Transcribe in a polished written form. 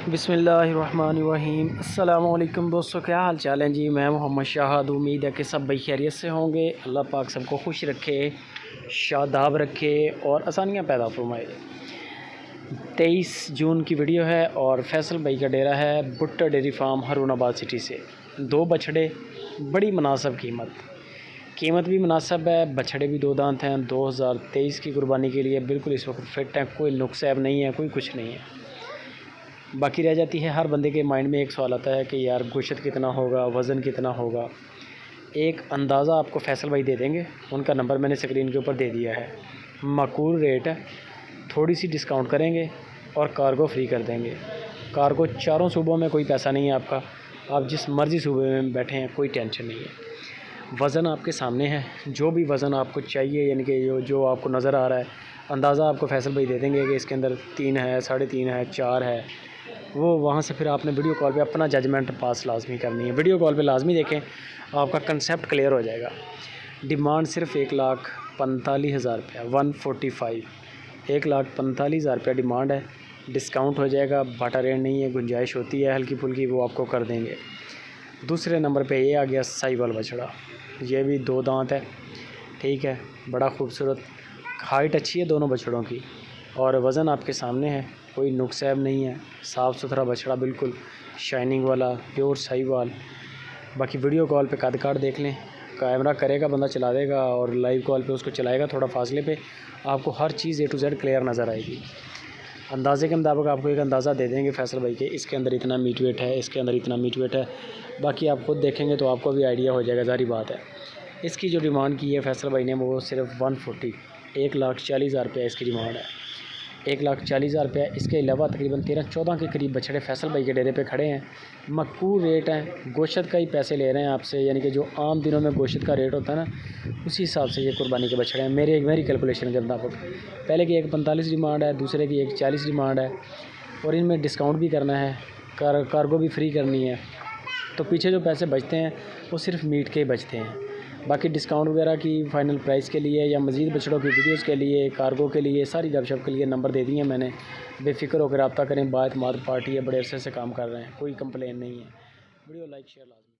बिस्मिल्लाहिर्रहमानिर्रहीम। अस्सलामु अलैकुम दोस्तों, क्या हाल चाल है जी। मैं मोहम्मद शाहद, उम्मीद है कि सब भाई खैरियत से होंगे। अल्लाह पाक सबको खुश रखे, शादाब रखे और आसानियाँ पैदा फरमाए। 23 जून की वीडियो है और फैसल भाई का डेरा है भुट्टा डेयरी फार्म हरुणाबाद सिटी से। 2 बछड़े, बड़ी मुनासिब कीमत भी मुनासिब है। बछड़े भी 2 दांत हैं। 2023 की कुर्बानी के लिए बिल्कुल इस वक्त फिट हैं, कोई नुक्स ऐब नहीं है, कोई कुछ नहीं है। बाकी रह जाती है हर बंदे के माइंड में एक सवाल आता है कि यार गोश्त कितना होगा, वज़न कितना होगा। एक अंदाज़ा आपको फैसल भाई दे देंगे, उनका नंबर मैंने स्क्रीन के ऊपर दे दिया है। माकूल रेट है, थोड़ी सी डिस्काउंट करेंगे और कार्गो फ्री कर देंगे। कार्गो चारों सूबों में, कोई पैसा नहीं है आपका, आप जिस मर्ज़ी सूबे में बैठे हैं कोई टेंशन नहीं है। वज़न आपके सामने है, जो भी वज़न आपको चाहिए यानी कि जो आपको नज़र आ रहा है, अंदाज़ा आपको फैसल भाई दे देंगे कि इसके अंदर 3 है, 3.5 है, 4 है। वो वहाँ से फिर आपने वीडियो कॉल पे अपना जजमेंट पास लाजमी करनी है। वीडियो कॉल पे लाजमी देखें, आपका कंसेप्ट क्लियर हो जाएगा। डिमांड सिर्फ 1,45,000 रुपया, 145, 1,45,000 रुपया डिमांड है। डिस्काउंट हो जाएगा, बाटा रेट नहीं है, गुंजाइश होती है हल्की फुल्की, वो आपको कर देंगे। दूसरे नंबर पे ये आ गया साहिवाल बछड़ा, ये भी 2 दांत है, ठीक है, बड़ा खूबसूरत, हाइट अच्छी है दोनों बछड़ों की और वज़न आपके सामने है, कोई नुक्स ऐब नहीं है। साफ़ सुथरा बछड़ा, बिल्कुल शाइनिंग वाला, प्योर साहिवाल। बाकी वीडियो कॉल पे कद काट देख लें, कैमरा करेगा बंदा चला देगा और लाइव कॉल पे उसको चलाएगा थोड़ा फासले पे, आपको हर चीज़ A to Z क्लियर नज़र आएगी। अंदाजे के मुताबिक आपको एक अंदाज़ा दे देंगे फैसल भाई के, इसके अंदर इतना मीट वेट है, इसके अंदर इतना मीट वेट है। बाकी आप खुद देखेंगे तो आपको भी आइडिया हो जाएगा, ज़ाहिर बात है। इसकी जो डिमांड की है फैसल भाई ने वो सिर्फ 140, 1,40,000 रुपया इसकी डिमांड है, 1,40,000 रुपया। इसके अलावा तकरीबन 13-14 के करीब बछड़े फैसल भाई के डेरे पे खड़े हैं। मकबूल रेट है, गोश्त का ही पैसे ले रहे हैं आपसे, यानी कि जो आम दिनों में गोश्त का रेट होता है ना, उसी हिसाब से ये कुर्बानी के बछड़े हैं मेरी कैलकुलेशन के मुताबिक। पहले की 1,45 डिमांड है, दूसरे की 1,40 डिमांड है और इनमें डिस्काउंट भी करना है, कार्गो भी फ्री करनी है। तो पीछे जो पैसे बचते हैं वो सिर्फ मीट के ही बचते हैं। बाकी डिस्काउंट वगैरह की फ़ाइनल प्राइस के लिए या मज़ीद बछड़ों की वीडियोस के लिए, कार्गो के लिए, सारी गपशप के लिए नंबर दे दिए मैंने। बेफ़िक्र होकर रब्ता करें, बात पार्टी है, बड़े अरसे से काम कर रहे हैं, कोई कंप्लेन नहीं है। वीडियो लाइक शेयर लाजमी।